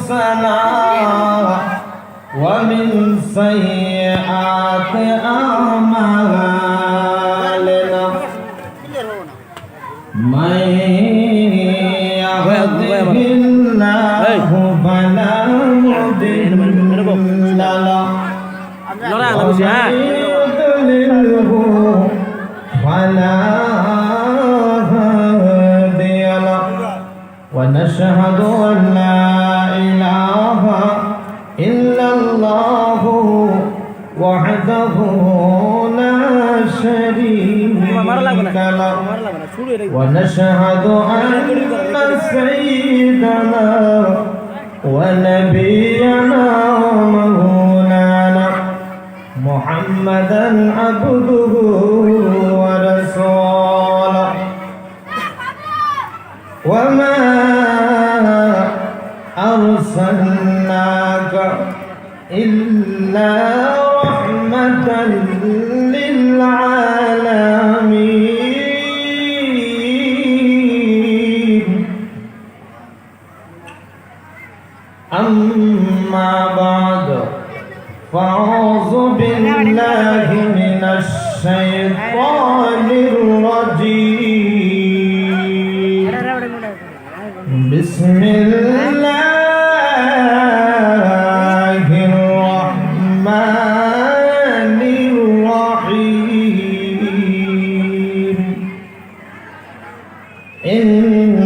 أنفسنا ومن سيئات أعمالنا من يهده الله فلا مضل له ومن يضلله فلا هادي له ونشهد أن لا إله إلا الله وحده لا شريك له ونشهد أن سيدنا ونبينا ومولانا محمدا عبده ورسوله وما أرسلناك إلا رحمة للعالمين أما بعد فأعوذ بالله من الشيطان الرجيم بسم الله الرحمن الرحيم إن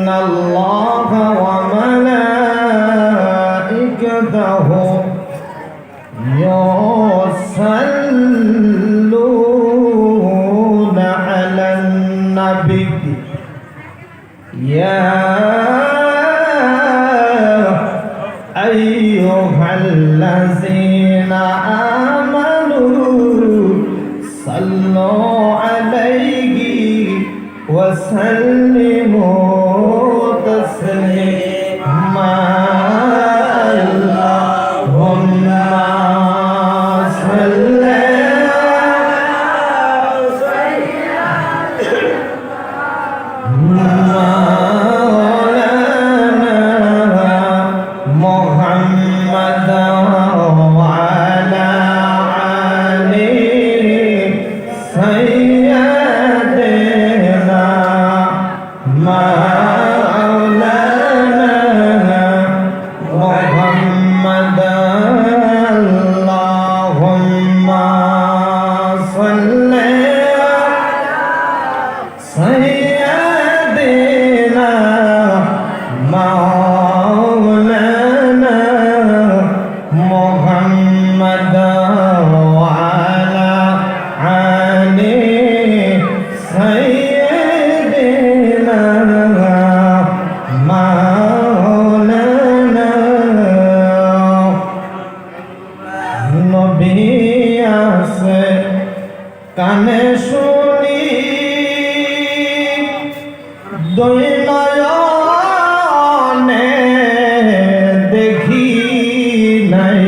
الله وملائكته يصلون على النبي يا أيها الذين آمنوا صلوا عليه وسلموا تسليما اللهم صل কানে শুনি দুই নয়নে দেখি নাই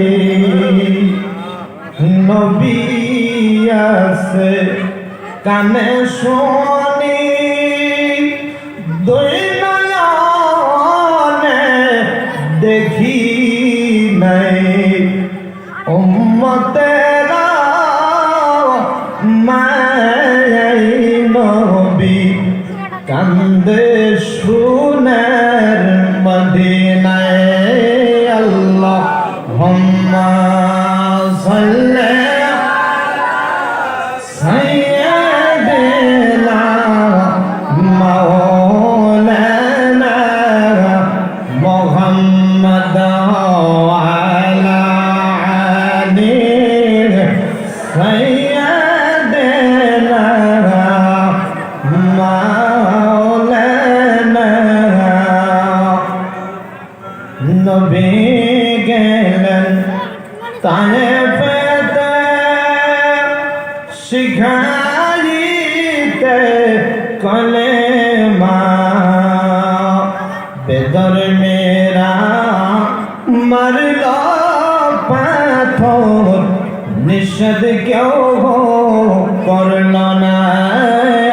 নবী আছে কানে শুনি দুই নয়নে দেখি নাই উম্মতেরা মায়াই নবী কান্দে শুনের মদিনায় আল্লাহুম্মা সাল্লি সাইয়্যিদিনা মাওলানা মুহাম্মদ ওয়া আলা আলিহি নবী গেলেন তায়েফেতে শিখাইতে কলেমা বেদর মেরা মারল পাথর নিষেধ কেউ করল না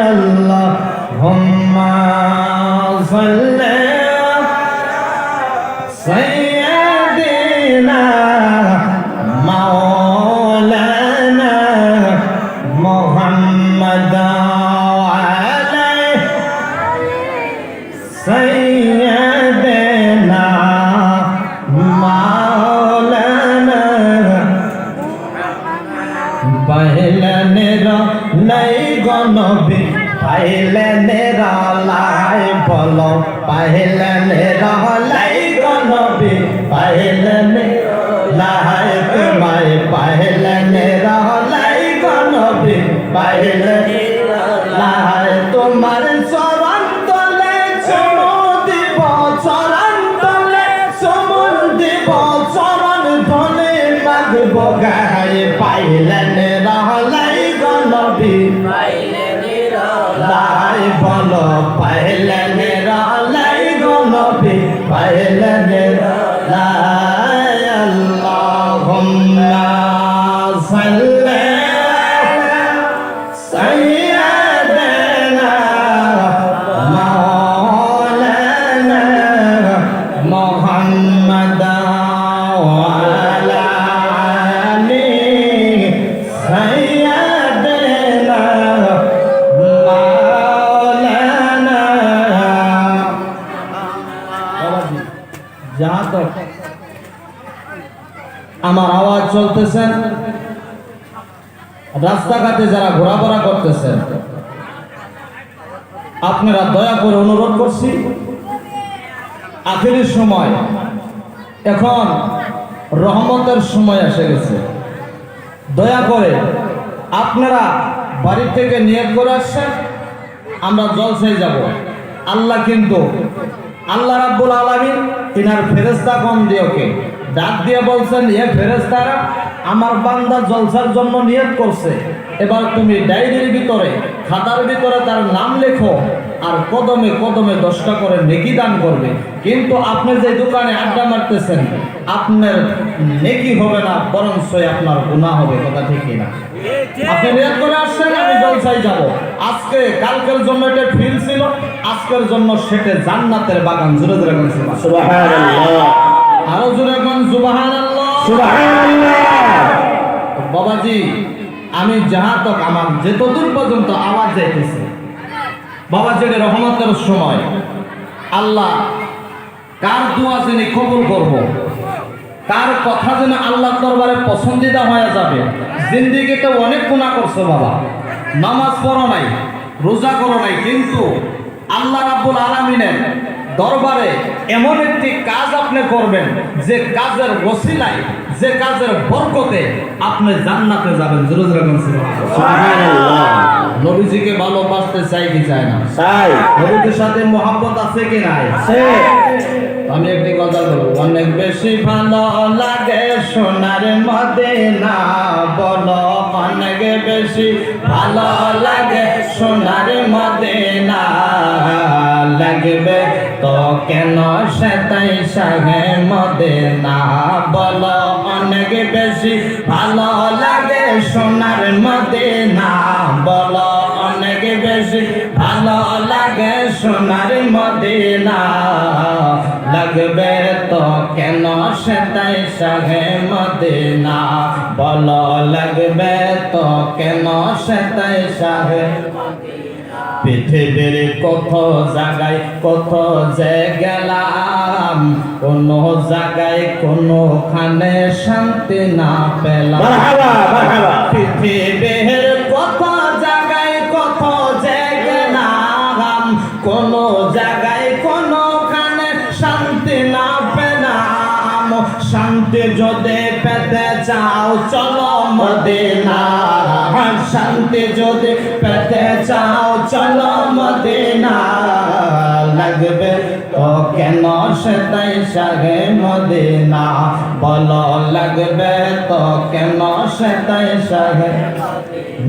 আল্লাহুম্মা সাল্লি سيدنا مولانا محمد عليه سيدنا مولانا পাইলেন নাই গনবি পাইলেন লাই বলো পাইলেন লাই গনবি পাইলেন লাই তোমায় পাইলেন লাই গনবি পাইলেন লাই তোমার চরণ তলে চুমু দিব চরণ তলে চুমু দিব চরণ ধনে মাগব গায়ে পাইলেন লাই গনবি লাই বলো পাইলেন লাই গনবি পাইলেন লাই আল্লাহুম্মা সাল্লি সাইয়্যিদানা মাওলানা মুহাম্মাদ ওয়া আলা আলি সাইয়্যিদানা মাওলানা जहाँ तक আমার আওয়াজ চলতেছেন রাস্তাঘাটে যারা ঘোরাফেরা করতেছেন আপনারা দয়া করে অনুরোধ করছি আখেরের সময় এখন রহমতের সময় এসে গেছে দয়া করে আপনারা বাড়ি থেকে নিয়ত করে আসছেন আমরা জলসায় যাব আল্লাহ কিন্তু আল্লাহ রাব্বুল আলামিন তিনার ফেরেশতা কম দিওকে ডাক দিয়ে বলছেন এ ফেরেশতারা আমার বান্দা জলসার জন্য নিয়ত করছে এবার তুমি ডায়েরির ভিতরে খাতার ভিতরে তার নাম লেখো আর কদমে কদমে 10টা করে নেকি দান করবে কিন্তু আপনি যে দোকানে আড্ডা মারতেছেন আপনার নেকি হবে না বরঞ্চ আপনার গুনাহ হবে কথা ঠিক না আপনি নিয়ত করে আসছেন আমি জলসায় যাব আজকে কালকের জন্য এটা ফিল ছিল আজকের জন্য সেটা জান্নাতের বাগান জোরে জোরে বলছি সুবহানাল্লাহ আরো জোরে কোন সুবহানাল্লাহ সুবহানাল্লাহ বাবাজি আমি যাহা তক আমার যতদূর পর্যন্ত আওয়াজ যাইতেছে বাবাজি এর রহমতের সময় আল্লাহ কার দোয়া যিনি কবুল করব তার কথা যেন আল্লাহর দরবারে পছন্দিদা হয়ে যাবে জিন্দেগিতে অনেক গুনাহ করছো বাবা নামাজ পড়ো নাই রোজা করো নাই কিন্তু আল্লাহ রাব্বুল আলামিনের দরবারে এমন একটি কাজ আপনি করবেন যে কাজের ওসিলায় যে কাজের বরকতে আপনি জান্নাতে যাবেন জোরে জোরে বলুন সুবহানাল্লাহ নবীজিকে ভালোবাসতে চাই কি চায় না চাই নবীর সাথে মহব্বত আছে কি নাই আছে আমি একটি কথা বলবো অনেক বেশি ভালো লাগে সোনার মদিনা বলো অনেক বেশি ভালো লাগে সোনার মদিনা লাগবে তো কেন সেটাই সাহে মদিনা বলো অনেক বেশি ভালো লাগে সোনার মদিনা বলো অনেক বেশি ভালো লাগে সোনার মদিনা লাগবে তো কেন সেটাই সাহে মদিনা বলো লাগবে তো কেন সেটাই সাহে পৃথিবীর কত জায়গায় কত যে গেলাম কোন জায়গায় কোনখানে শান্তি না পেলাম পৃথিবীর কত জায়গায় কত যে গেলাম কোন জায়গায় কোনখানে শান্তি না পেলাম শান্তি যদি পেতে চাও চলো মদিনা শান্তি যদি পেতে চাও চলো মদিনা লাগবে তো কেন সেটাই সাহে মদিনা বলো লাগবে তো কেন সেটাই সাহে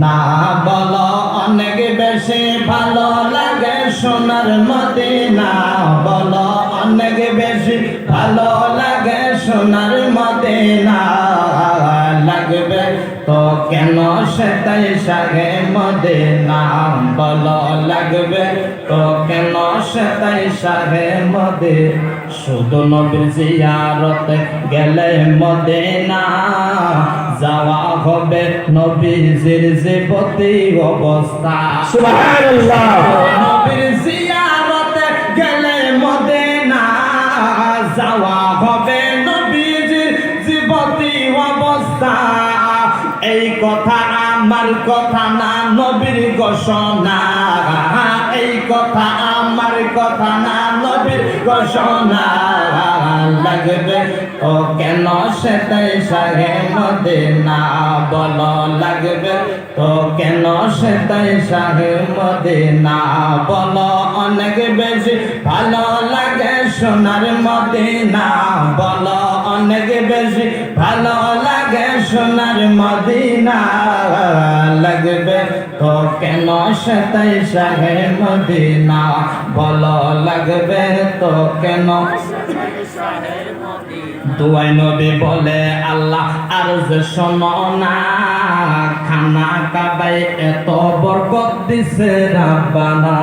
না বলো অনেক বেশি ভালো লাগে সোনার মদিনা বলো অনেক বেশি ভালো লাগে সোনার মদিনা লাগবে তো কেন সেটাই শাহে মদিনা ভালো লাগবে তো কেন সেটাই শাহে মদিনা শুধু নবীর জিয়ারতে গেলে মদিনা যাওয়া হবে নবীজির জীবতি অবস্থা সুবহানাল্লাহ নবীর জিয়ারতে গেলে মদিনা যাওয়া হবে নবীজির জীবতি অবস্থা এই কথা আমার কথা না নবীর ঘোষণা এই কথা আমার কথা না নবীর ঘোষণা লাগবে ও কেন সেটাই শাহে মদিনা বলো লাগবে তো কেন সেটাই শাহে মদিনা বলো অনেক বেশি ভালো লাগে সোনার মদিনা বলো অনেক বেশি ভালো লাগে সোনার মদিনা লাগবে তো কেন সেটাই শাহে মদিনা বলো লাগবে তো কেন দুয়াই নবী বলে আল্লাহ আর যে শোনো না খানা কাবাই এত বরকত দিছে রাব্বানা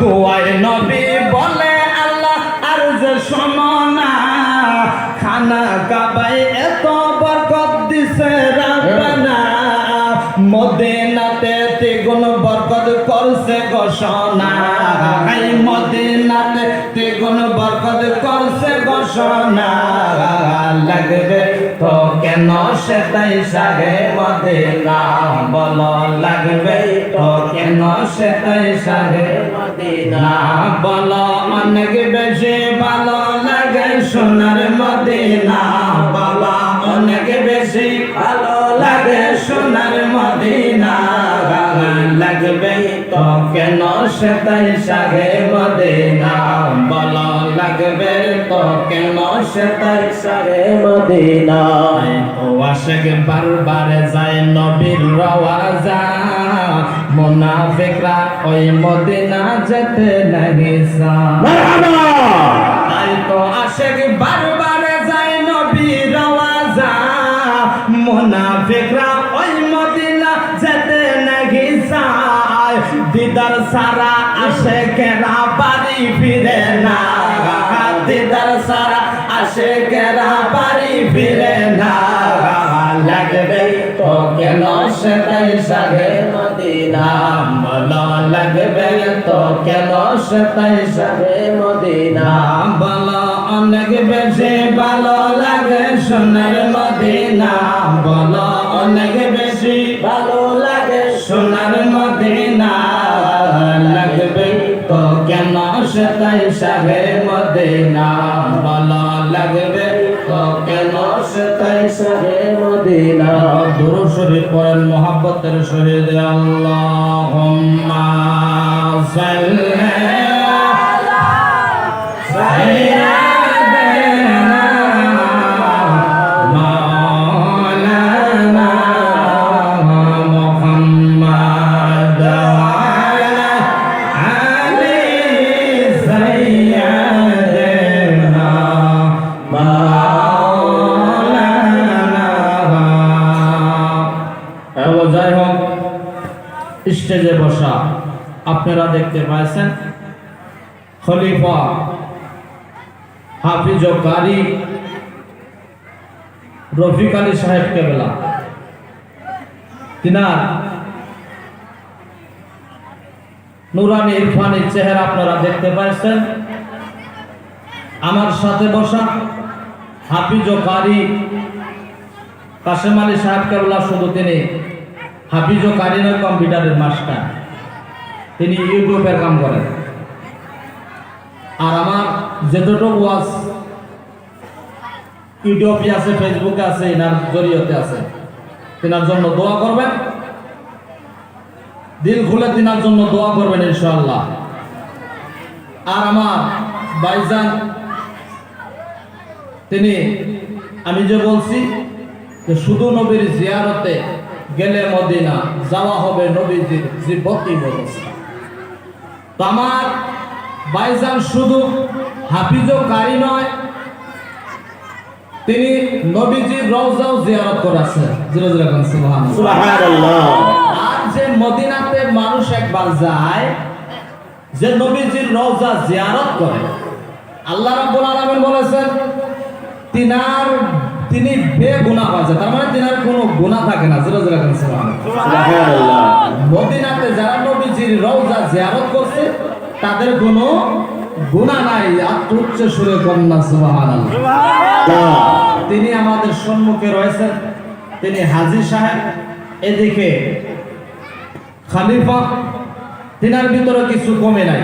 দুয়াই নবী বলে আল্লাহ আর যে শোনো না খানা কাবাই এত বরকত দিছে রাব্বানা মদিনাতে তিগুণ বরকত করছে ঘোষণা এই মদিনাতে তিগুণ বরকত করছে ঘোষণা লাগবে তো কেন সেটাই শাহে মদিনা বলো লাগবে তো কেন সেটাই শাহে মদিনা বলো অনেক বেশি ভালো লাগে সোনার মদিনা বাবা অনেক বেশি ভালো লাগে সোনার মদিনা লাগবে তো কেন সেটাই শাহে মদিনা বলো লাগবে তো কেন সেটাই শাহে মদিনা ও আশেক বারবার যায় নবীর রওয়াজা মুনাফিকরা ওই মদিনা যেতে নাহি মারহাবা তাই তো আশেক বারবার যায় নবীর রওয়াজা মুনাফিকরা ওই মদিনা যেতে নাহি চায় দিদার সারা আশেকেরা বাড়ি ফিরে না দিদার সারা আশেকেরা বাড়ি ফিরে না লাগবে তো কেন সেটাই শাহে মদিনা বলো লাগবে তো কেন সেটাই শাহে মদিনা বলো অনেক বেশি ভালো লাগে সোনার মদিনা বলো অনেক বেশি ভালো লাগে সোনার মদিনা লাগবে তো কেন সেটাই শাহে মদিনা বলো লাগবে তো কেন সেটাই শাহে মদিনা দুরূদ শরীফ পড়েন মোহাব্বতের সহিত আল্লাহুম্মা সাল্লি আলা সাইয়্যিদিনা মাওলানা মুহাম্মাদ ওয়া আলা আলি সাইয়্যিদিনা যাই হোক স্টেজে বসা আপনারা দেখতে পাচ্ছেন খলিফা হাফিজ ও কারি রফিক আলী সাহেব কেবলা তিনার নুরানি ইরফানি চেহারা আপনারা দেখতে পাচ্ছেন আমার সাথে বসা হাফিজ ও কারি কাশেম আলী সাহেব কেবলা শুধু তিনি হাফিজ ও কারি নয় কম্পিউটারের মাস্টার তিনি ইউটিউবের কাম করেন আর আমার যেতটুকু ওয়াজ ইউটিউবে আছে ফেসবুকে আছে এনার জরিয়তে আছে তিনার জন্য দোয়া করবেন দিল খুলে তিনার জন্য দোয়া করবেন ইনশাআল্লাহ আর আমার ভাইজান তিনি আমি যে বলছি যে শুধু নবীর জিয়ারতে গেলে মদিনা যাওয়া হবে নবীজির জীবতি অবস্থা তো আমার ভাইজান শুধু হাফিজ ও কারি নয় তিনি নবীজির রওজাও জিয়ারত করেছেন। জোরে জোরে বলেন সুবহানাল্লাহ। সুবহানাল্লাহ। আর যে মদিনাতে মানুষ একবার যায়, যে নবীজির রওজা জিয়ারত করে, আল্লাহ রাব্বুল আলামিন বলেছেন তিনি বেগুনাহ হয়ে যায়, তার মানে তিনার কোনো গুনাহ থাকে না। জোরে জোরে বলেন সুবহানাল্লাহ। সুবহানাল্লাহ। মদিনাতে যারা নবীজির রওজা জিয়ারত করছে তাদের কোনো গুনাহ নাই। আর উচ্চ সুরে কন্যা সুবহানাল্লাহ। তিনি আমাদের সম্মুখে রয়েছেন, তিনি হাজী সাহেব, এদিকে খলিফা, তিনার ভিতরে কিছু কমে নাই।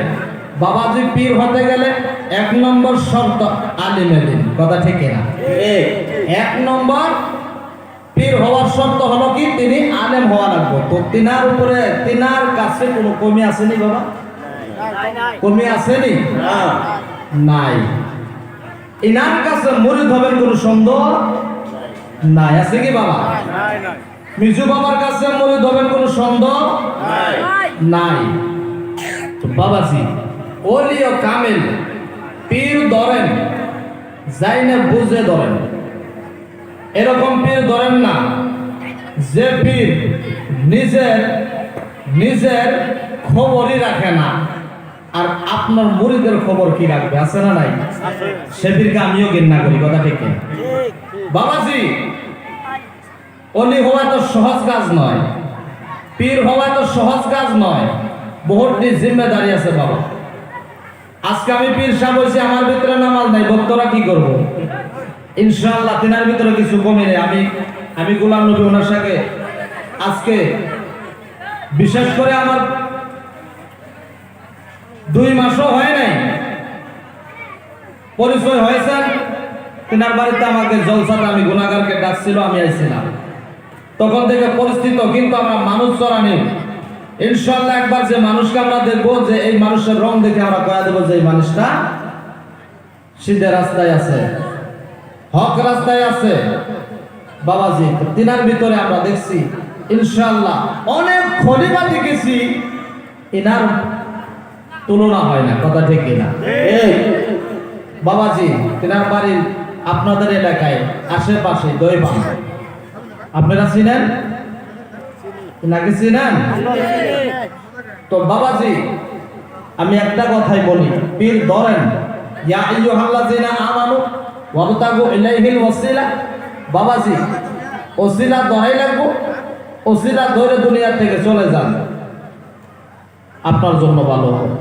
বাবাজি পীর হতে গেলে 1 নম্বর শর্ত আলিমে দিন, কথা ঠিক না? 1 নম্বর পীর হওয়ার শর্ত হলো কি তিনি আলেম হওয়া লাগবে। তো তিনার উপরে তিনার কাছে কোনো কমি আসেনি বাবা? কমি আসেনি? নাই। ইনার কাছে মুরিদ হবেন কোনো সন্দেহ নাই, আছে কি বাবা? মিজু বাবার কাছে মুরিদ হবেন কোনো সন্দেহ নাই। তো বাবাজি ওলি ও কামিল পীর ধরেন, যাইনে বুঝে ধরেন। এরকম পীর ধরেন না যে পীর নিজের খবরই রাখে না, আর আপনার মুরিদের খবর কি রাখবে? আছে না নাই? সে পীরকে আমিও ঘৃণা করি, কথা ঠিক না? বাবাজি ওলি হওয়া তো সহজ কাজ নয়, পীর হওয়া তো সহজ কাজ নয়, বহুত জিম্মেদারি আছে বাবা। আজকে আমি পীর সাহেব হয়েছি, আমার ভিতরে নামাজ নাই, ভক্তরা কি করবো? ইনশাআল্লাহ তিনার ভিতরে কিছু কমে নেই। আমি গোলাম নবী ওনার সাথে আজকে বিশেষ করে আমার 2 মাসও হয় নাই পরিচয় হয়েছেন। তিনার বাড়িতে আমাকে জলসাতে আমি গুনাহগারকে ডাকছিল, আমি আইছিলাম, তখন থেকে পরিস্থিতি, কিন্তু আমরা মানুষ চড়ানি। ইনশাআল্লাহ একবার যে মানুষকে আমরা দেখবো, যে এই মানুষের রং দেখে আমরা কয়া দেবো যে এই মানুষটা সিধে রাস্তায় আছে, হক রাস্তায় আছে। বাবাজি তিনার ভিতরে আমরা দেখছি ইনশাআল্লাহ অনেক খলিফা দেখেছি, ইনার তুলনা হয় না, কথা ঠিক না? বাবাজি তিনার বাড়ির আপনাদের এলাকায় আশেপাশে দইবা, আপনারা চিনেন? নাকি চিনেন? তো বাবাজি আমি একটা কথাই বলি, পীর ধরেন, ইয়া আইয়ুহাল্লাযিনা আমানু ওয়াবতাগু ইলাইহিল ওয়াসিলা। বাবাজি ওসিলা ধরাই লাগবো, ওসিলা ধরে দুনিয়া থেকে চলে যান, আপনার জন্য ভালো হবে।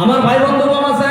আমার ভাই বন্ধুগণ আছে,